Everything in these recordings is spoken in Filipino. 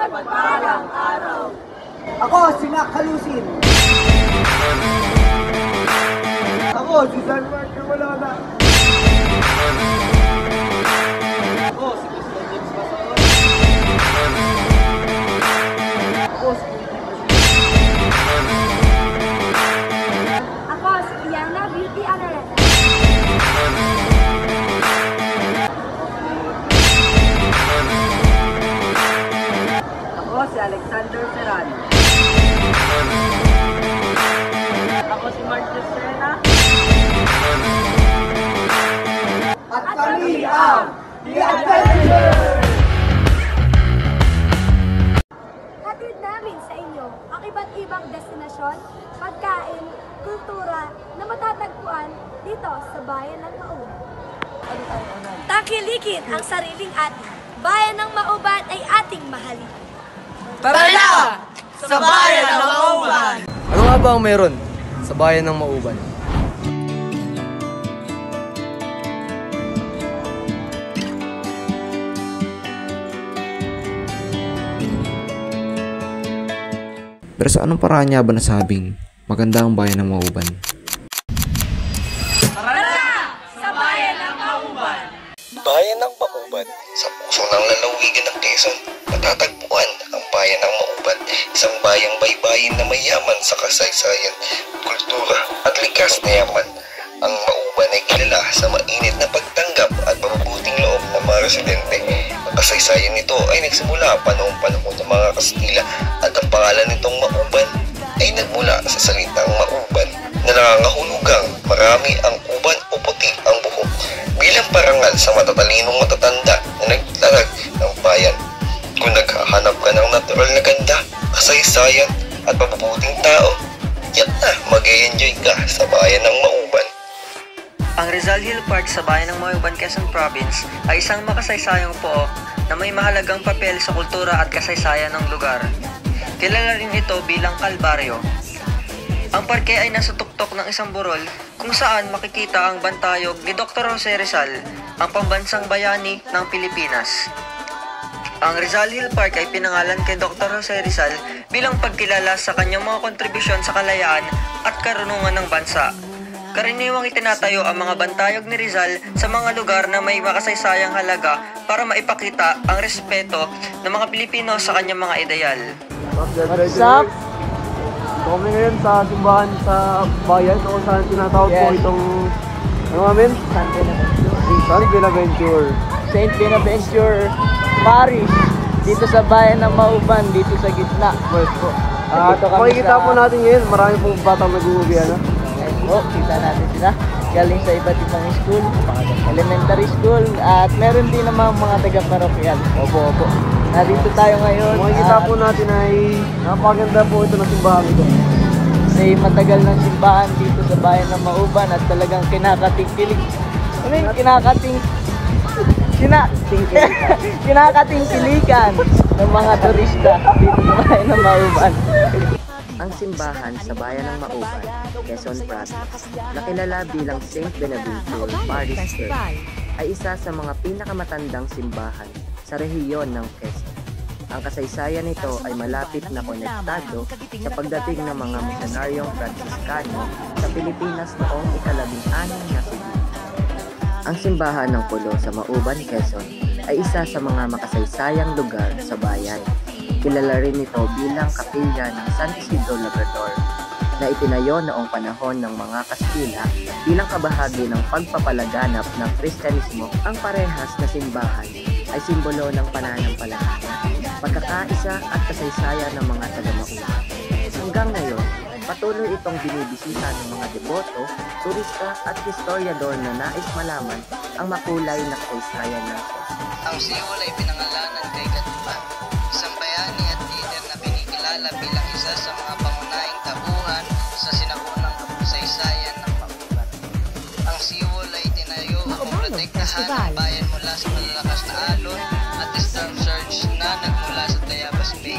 Mapagpalang araw! Ako, si Mac Halusin. Ako, si San Mark Camalona. Ako, si Christian James Basaon. Ako, si Ako si Iana Beauty Anoreta. Ako, si Alexander Serrano. Ako si Mark Lucena. At kami ang The Adventurers! Hatid namin sa inyo ang iba't ibang destinasyon, pagkain, kultura na matatagpuan dito sa Bayan ng Mauban. Tangkilikin ang sariling atin. Bayan ng Mauban ay ating mahalin. Tara na! Sa Bayan ng Mauban! Ano nga ba ang meron sa Bayan ng Mauban? Pero sa anong paraan niya ba nasabing maganda ang Bayan ng Mauban? Bayan ng Mauban, sa puso ng lalawigan ng Quezon, matatagpuan ang Bayan ng Mauban, isang bayang baybayin na mayaman sa kasaysayan, kultura at likas na yaman. Ang Mauban ay kilala sa mainit na pagtanggap at mabubuting loob ng mga residente. Ang kasaysayan nito ay nagsimula pa noong panahon ng mga Kastila at ang pangalan nitong Mauban ay nagmula sa salitang mauban na nangangahulugang marami ang uban o puti ang buhok bilang parangal sa matatalinong matatanda na naglalag ng bayan. Kung naghahanap ka ng natural na ganda, kasaysayan at mabubuting tao, yak na mag-e-enjoy ka sa Bayan ng Mauban. Ang Rizal Hill Park sa Bayan ng Mauban, Quezon Province ay isang makasaysayang pook na may mahalagang papel sa kultura at kasaysayan ng lugar. Kilala rin ito bilang Kalbaryo. Ang parke ay nasa tuktok ng isang burol kung saan makikita ang bantayog ni Dr. Jose Rizal, ang pambansang bayani ng Pilipinas. Ang Rizal Hill Park ay pinangalan kay Dr. Jose Rizal bilang pagkilala sa kanyang mga kontribusyon sa kalayaan at karunungan ng bansa. Karaniwang itinatayo ang mga bantayog ni Rizal sa mga lugar na may makasaysayang halaga para maipakita ang respeto ng mga Pilipino sa kanyang mga ideal. What's up? Kami ngayon sa simbahan sa bayan kung saan tinatawag po itong ano namin? San Benaventure. Saint Benaventure Parish dito sa Bayan ng Mauban, dito sa gitna. At makikita po natin ngayon, marami pong batang nag-uuwi. Kita natin sila galing sa iba't ibang school, elementary school, at meron din namang mga taga-parokyal. Opo. Narito tayo ngayon. Makikita po natin ay napakaganda po ito ng simbahan ito. May matagal ng simbahan dito sa Bayan ng Mauban at talagang kinakatingkilig. Ano yung kinakatingkilikan ng mga turista dito sa Bayan ng Mauban. Ang simbahan sa Bayan ng Mauban, Quezon Province, na kilala bilang Saint Benaventure Parish Church, ay isa sa mga pinakamatandang simbahan sa rehiyon ng Quezon. Ang kasaysayan nito ay malapit na konektado sa pagdating ng mga misionaryong Franciscano sa Pilipinas noong ika-16 na siglo. Ang simbahan ng Pulo sa Mauban, Quezon ay isa sa mga makasaysayang lugar sa bayan. Kilala rin ito bilang kapilya ng San Isidro Labrador na itinayo noong panahon ng mga Kastila bilang kabahagi ng pagpapalaganap ng Kristyanismo. Ang parehas na simbahan ay simbolo ng pananampalataya, pagkakaisa at kasaysayan ng mga taga-Mauban. Hanggang ngayon, patuloy itong binibisita ng mga deboto, turista at historiador na nais malaman ang makulay na kasaysayan ng Quezon. Ang Siwol ay pinangalanan kay Katipan, isang bayani at leader na kinikilala bilang isa sa mga pangunahing tauhan sa sinaunang kasaysayan ng Mauban. Ang Siwol ay tinayo upang protektahan ang bayan mula sa malalakas na alon at storm surge na nagmula sa Tayabas Bay.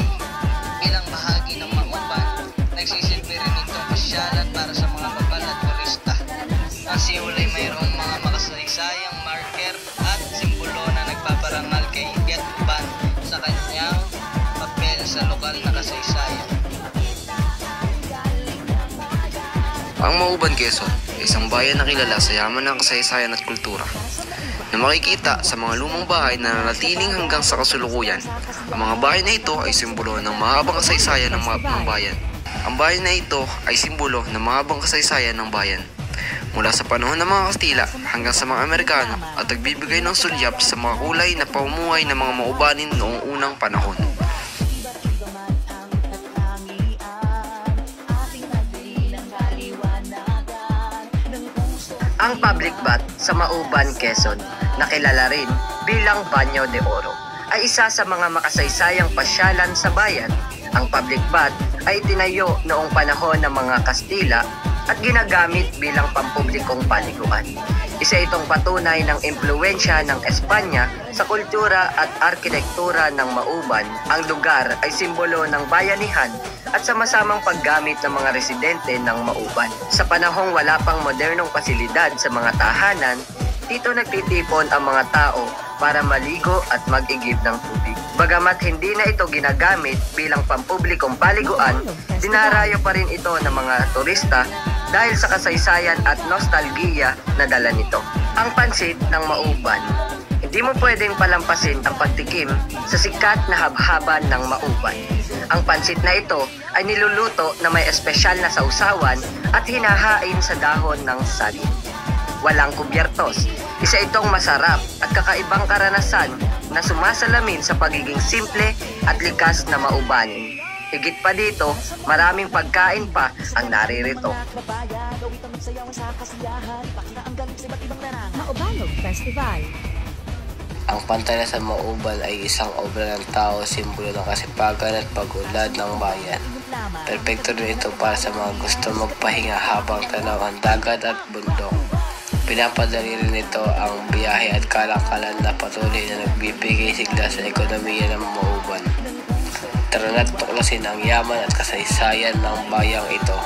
Bilang bahagi ng Mauban, nagsisilbi rin itong pasyalan para sa mga lokal at turista. Ang Siwol ay mayroong mga makasaysayang marker at simbolo na nagpaparangal kay Katipan sa lokal na kasaysayan. Ang Mauban, Quezon ay isang bayan na kilala sa yaman ng kasaysayan at kultura na makikita sa mga lumang bahay na nanatiling hanggang sa kasulukuyan. Ang mga bahay na ito ay simbolo ng mahabang kasaysayan ng bayan. Ang bayan na ito ay simbolo ng mahabang kasaysayan ng bayan. Mula sa panahon ng mga Kastila hanggang sa mga Amerikano at nagbibigay ng sulyap sa mga kulay na pamumuhay ng mga Maubanin noong unang panahon. Ang public bath sa Mauban, Quezon, na kilala rin bilang Banyo de Oro, ay isa sa mga makasaysayang pasyalan sa bayan. Ang public bath ay tinayo noong panahon ng mga Kastila at ginagamit bilang pampublikong paliguan. Isa itong patunay ng impluwensya ng Espanya sa kultura at arkitektura ng Mauban. Ang lugar ay simbolo ng bayanihan at sama-samang paggamit ng mga residente ng Mauban. Sa panahong wala pang modernong pasilidad sa mga tahanan, dito nagtitipon ang mga tao para maligo at mag-igib ng tubig. Bagamat hindi na ito ginagamit bilang pampublikong paliguan, dinarayo pa rin ito ng mga turista dahil sa kasaysayan at nostalgiya na dala nito. Ang pansit ng Mauban. Hindi mo pwedeng palampasin ang pagtikim sa sikat na habhaban ng Mauban. Ang pansit na ito ay niluluto na may espesyal na sausawan at hinahain sa dahon ng saging. Walang kubyertos. Isa itong masarap at kakaibang karanasan na sumasalamin sa pagiging simple at likas na Maubanin. Higit pa dito, maraming pagkain pa ang naririto. Maubanog Festival. Ang pantala sa Mauban ay isang obra ng tao, simbolo ng kasipagan at pag-unlad ng bayan. Perpekto rin ito para sa mga gusto magpahinga habang tanaw ang dagat at bundok. Pinapadali rin ito ang biyahe at kalakalan na patuloy na nagbibigay sigla sa ekonomiya ng Mauban. Tara na't tuklasin ang yaman at kasaysayan ng bayang ito.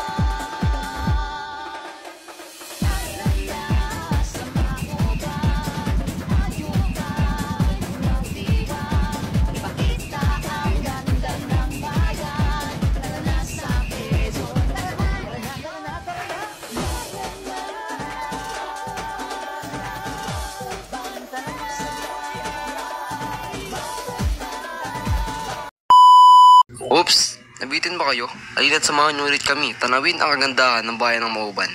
Oops! Nabitin ba kayo? Halina't samahan niyo ulit kami tanawin ang kagandahan ng bayan ng Mauban.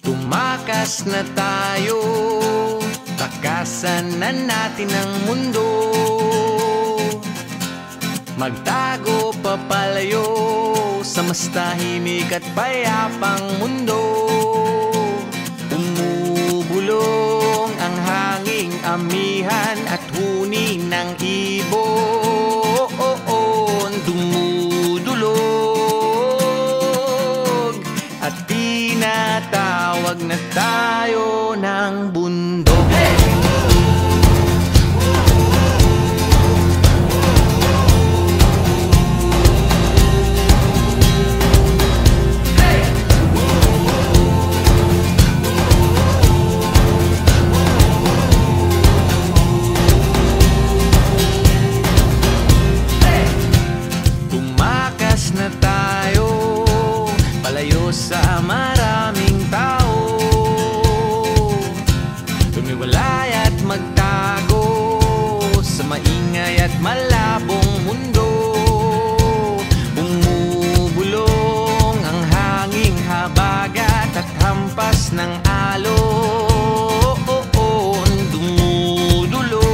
Tumakas na tayo, takasan na natin ang mundo. Magtago papalayo sa mas tahimik at payapang mundo. Umubulong ang hanging amihan at huni ng ibon. Dumudulog at tinatawag na tayo ng bundok. Na tayo, palayo sa maraming tao. Tumiwalay at magtago sa maingay at malabong mundo. Umubulong ang hanging habagat at hampas ng alon. Dumudulog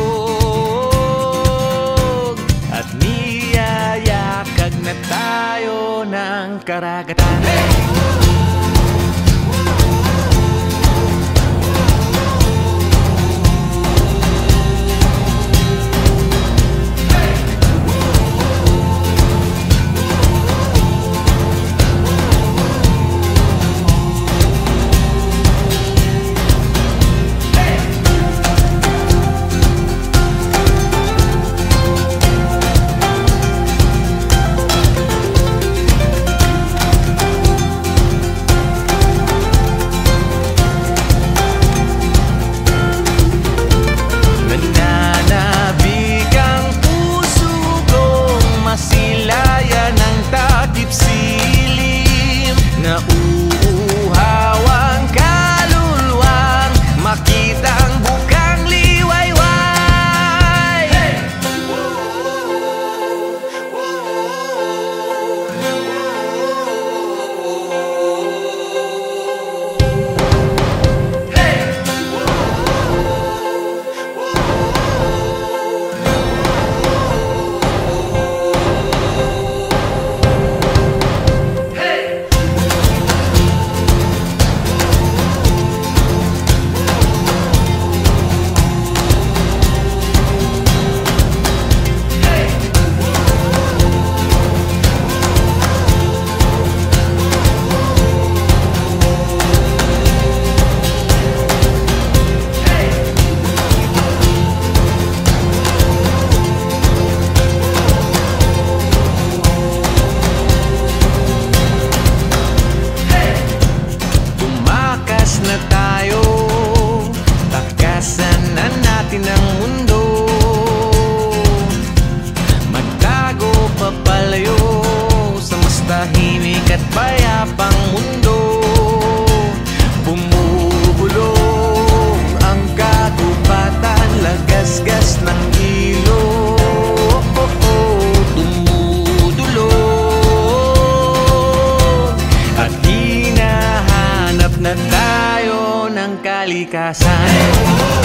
at niyayakag na tayo ng karagatan. kalikasan.